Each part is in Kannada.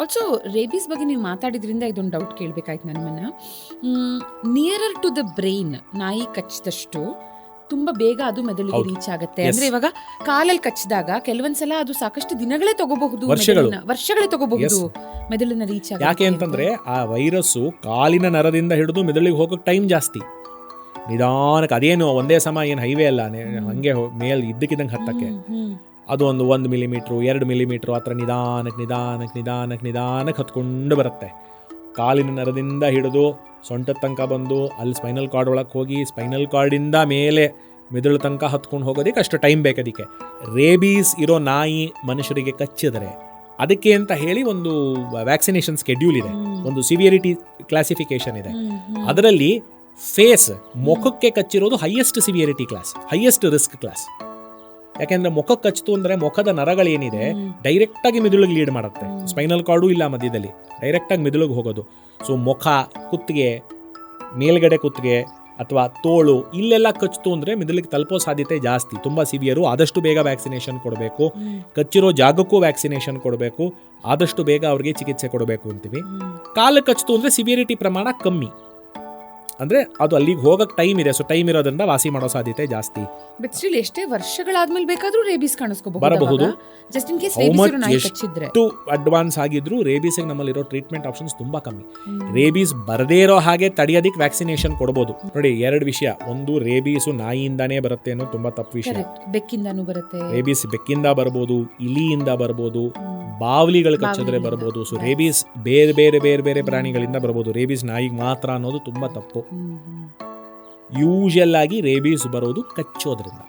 ಆಲ್ಸೋ ರೇಬೀಸ್ ಬಗ್ಗೆ ನೀವು ಮಾತಾಡಿದ್ರಿಂದ ಇದೊಂದು ಡೌಟ್ ಕೇಳಬೇಕಾಯ್ತು ನಮ್ಮನ್ನ. ನಿಯರರ್ ಟು ದ ಬ್ರೈನ್ ನಾಯಿ ಕಚ್ಚಿದಷ್ಟು ತುಂಬಾ ಬೇಗ ಅದು ಮೆದುಳಿಗೆ ರೀಚ್ ಆಗುತ್ತೆ. ಅಂದ್ರೆ ಇವಾಗ ಕಾಲಲ್ಲಿ ಕಚ್ಚಿದಾಗ ಕೆಲವೊಂದ್ಸಲ ಅದು ಸಾಕಷ್ಟು ದಿನಗಳೇ ತಗೋಬಹುದು, ವರ್ಷಗಳೇ ತಗೋಬಹುದು ಮೆದುಳಿನ ರೀಚ್ ಆಗ. ಯಾಕೆ ಅಂತಂದ್ರೆ ಆ ವೈರಸ್ಸು ಕಾಲಿನ ನರದಿಂದ ಹಿಡಿದು ಮೆದುಳಿಗೆ ಹೋಗೋಕೆ ಟೈಮ್ ಜಾಸ್ತಿ. ನಿಧಾನಕ್ಕೆ ಅದೇನು ಒಂದೇ ಸಮ ಏನು ಹೈವೇ ಅಲ್ಲ, ಹಂಗೆ ಮೇಲ್ ಇದ್ದಕ್ಕಿದ್ದಂಗೆ ಹತ್ತಕ್ಕೆ ಅದು ಒಂದು 1 ಮಿಲಿಮೀಟ್ರು 2 ಮಿಲಿಮೀಟ್ರು ಆ ಥರ ನಿಧಾನಕ್ಕೆ ಹತ್ಕೊಂಡು ಬರುತ್ತೆ. ಕಾಲಿನ ನರದಿಂದ ಹಿಡಿದು ಸೊಂಟದ ತನಕ ಬಂದು ಅಲ್ಲಿ ಸ್ಪೈನಲ್ ಕಾರ್ಡ್ ಒಳಗೆ ಹೋಗಿ ಸ್ಪೈನಲ್ ಕಾರ್ಡಿಂದ ಮೇಲೆ ಮೆದುಳು ತನಕ ಹತ್ಕೊಂಡು ಹೋಗೋದಕ್ಕೆ ಅಷ್ಟು ಟೈಮ್ ಬೇಕದಕ್ಕೆ. ರೇಬೀಸ್ ಇರೋ ನಾಯಿ ಮನುಷ್ಯರಿಗೆ ಕಚ್ಚಿದರೆ ಅದಕ್ಕೆ ಅಂತ ಹೇಳಿ ಒಂದು ವ್ಯಾಕ್ಸಿನೇಷನ್ ಸ್ಕೆಡ್ಯೂಲ್ ಇದೆ, ಒಂದು ಸಿವಿಯರಿಟಿ ಕ್ಲಾಸಿಫಿಕೇಶನ್ ಇದೆ. ಅದರಲ್ಲಿ ಫೇಸ್ ಮುಖಕ್ಕೆ ಕಚ್ಚಿರೋದು highest severity class, highest risk class. ಯಾಕೆಂದ್ರೆ ಮುಖಕ್ಕೆ ಕಚ್ಚಿತು ಅಂದರೆ ಮುಖದ ನರಗಳೇನಿದೆ ಡೈರೆಕ್ಟಾಗಿ ಮೆದುಳಿಗೆ ಲೀಡ್ ಮಾಡುತ್ತೆ, ಸ್ಪೈನಲ್ ಕಾರ್ಡು ಇಲ್ಲ ಮಧ್ಯದಲ್ಲಿ, ಡೈರೆಕ್ಟಾಗಿ ಮೆದುಳಿಗೆ ಹೋಗೋದು. ಸೊ ಮುಖ, ಕುತ್ತಿಗೆ, ಮೇಲ್ಗಡೆ ಕುತ್ತಿಗೆ ಅಥವಾ ತೋಳು ಇಲ್ಲೆಲ್ಲ ಕಚ್ಚಿತು ಅಂದರೆ ಮೆದುಳಿಗೆ ತಲುಪೋ ಸಾಧ್ಯತೆ ಜಾಸ್ತಿ, ತುಂಬ ಸಿವಿಯರು. ಆದಷ್ಟು ಬೇಗ ವ್ಯಾಕ್ಸಿನೇಷನ್ ಕೊಡಬೇಕು, ಕಚ್ಚಿರೋ ಜಾಗಕ್ಕೂ ವ್ಯಾಕ್ಸಿನೇಷನ್ ಕೊಡಬೇಕು, ಆದಷ್ಟು ಬೇಗ ಅವ್ರಿಗೆ ಚಿಕಿತ್ಸೆ ಕೊಡಬೇಕು ಅಂತೀವಿ. ಕಾಲು ಕಚ್ಚಿತು ಅಂದರೆ ಸಿವಿಯರಿಟಿ ಪ್ರಮಾಣ ಕಮ್ಮಿ, ಅಂದರೆ ಅದು ಅಲ್ಲಿಗೆ ಹೋಗಕ್ಕೆ ಟೈಮ್ ಇದೆ. ಸೊ ಟೈಮ್ ಇರೋದ್ರಿಂದ ವಾಸಿ ಮಾಡೋ ಸಾಧ್ಯತೆ ಜಾಸ್ತಿ. ಬಟ್ ಸ್ಟಿಲ್ ಎಷ್ಟೇ ವರ್ಷಗಳಾದ್ಮೇಲೆ ಬೇಕಾದ್ರೂ ರೇಬೀಸ್ ಬರಬಹುದು. ಜಸ್ಟ್ ಇನ್ ಕೇಸ್ ರೇಬೀಸ್ ನಾಯಿ ಕಚ್ಚಿದ್ರೆ ಎಷ್ಟು ಅಡ್ವಾನ್ಸ್ ಆಗಿದ್ರು ರೇಬೀಸ್ಗೆ ನಮ್ಮಲ್ಲಿರೋ ಟ್ರೀಟ್ಮೆಂಟ್ ಆಪ್ಷನ್ಸ್ ತುಂಬಾ ಕಮ್ಮಿ. ರೇಬೀಸ್ ಬರದೇ ಇರೋ ಹಾಗೆ ತಡೆಯೋದಕ್ಕೆ ವ್ಯಾಕ್ಸಿನೇಷನ್ ಕೊಡಬಹುದು. ನೋಡಿ, 2 ವಿಷಯ. ಒಂದು, ರೇಬೀಸು ನಾಯಿಯಿಂದಾನೇ ಬರುತ್ತೆ ಅನ್ನೋ ತುಂಬಾ ತಪ್ಪು ವಿಷಯ. ಬೆಕ್ಕಿಂದಾನು ಬರುತ್ತೆ. ರೇಬೀಸ್ ಬೆಕ್ಕಿಂದ ಬರ್ಬೋದು, ಇಲಿಯಿಂದ ಬರ್ಬೋದು, ಬಾವಲಿಗಳು ಕಚ್ಚಿದ್ರೆ ಬರ್ಬೋದು. ಸೊ ರೇಬೀಸ್ ಬೇರೆ ಬೇರೆ ಬೇರೆ ಬೇರೆ ಪ್ರಾಣಿಗಳಿಂದ ಬರ್ಬೋದು, ರೇಬೀಸ್ ನಾಯಿಗೆ ಮಾತ್ರ ಅನ್ನೋದು ತುಂಬಾ ತಪ್ಪು. ಯೂಶಲ್ ಆಗಿ ರೇಬೀಸ್ ಬರೋದು ಕಚ್ಚೋದ್ರಿಂದ,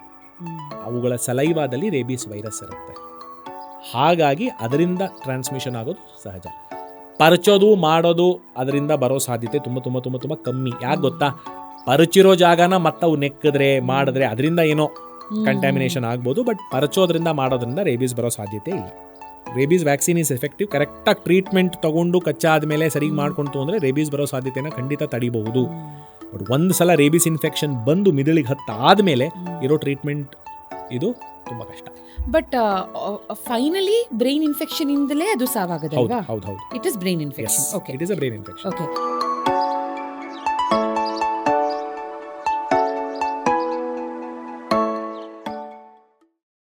ಅವುಗಳ ಸಲೈವಾದಲ್ಲಿ ರೇಬೀಸ್ ವೈರಸ್ ಇರುತ್ತೆ, ಹಾಗಾಗಿ ಅದರಿಂದ ಟ್ರಾನ್ಸ್ಮಿಷನ್ ಆಗೋದು ಸಹಜ. ಪರಚೋದು ಮಾಡೋದು ಅದರಿಂದ ಬರೋ ಸಾಧ್ಯತೆ ತುಂಬ ತುಂಬ ತುಂಬ ತುಂಬ ಕಮ್ಮಿ. ಯಾಕೆ ಗೊತ್ತಾ, ಪರಚಿರೋ ಜಾಗನ ಮತ್ತೆ ಅವು ನೆಕ್ಕಿದ್ರೆ ಮಾಡಿದ್ರೆ ಅದರಿಂದ ಏನೋ ಕಂಟ್ಯಾಮಿನೇಷನ್ ಆಗ್ಬೋದು, ಬಟ್ ಪರಚೋದ್ರಿಂದ ಮಾಡೋದ್ರಿಂದ ರೇಬೀಸ್ ಬರೋ ಸಾಧ್ಯತೆ ಇಲ್ಲ. Rabies vaccine is effective. ಕರೆಕ್ಟಾಗಿ ಟ್ರೀಟ್ಮೆಂಟ್ ತಗೊಂಡು ಕಚ್ಚಾದ್ಮೇಲೆ ಸರಿ ಮಾಡ್ಕೊಂತು ಅಂದರೆ ರೇಬೀಸ್ ಬರೋ ಸಾಧ್ಯತೆನ ಖಂಡಿತ ತಡಿಬಹುದು. ಬಟ್ ಒಂದು ಸಲ ರೇಬೀಸ್ ಇನ್ಫೆಕ್ಷನ್ ಬಂದು ಮಿದುಳಿಗೆ ಹತ್ತಾದ್ಮೇಲೆ ಇರೋ ಟ್ರೀಟ್ಮೆಂಟ್ ಇದು ತುಂಬಾ ಕಷ್ಟ. ಬಟ್ ಫೈನಲಿ ಬ್ರೈನ್ ಇನ್ಫೆಕ್ಷನ್ ಇಂದಲೇ ಅದು ಸಾವಾಗದಲ್ವಾ? ಹೌದು. It is brain infection. Okay, it is a brain infection. Okay.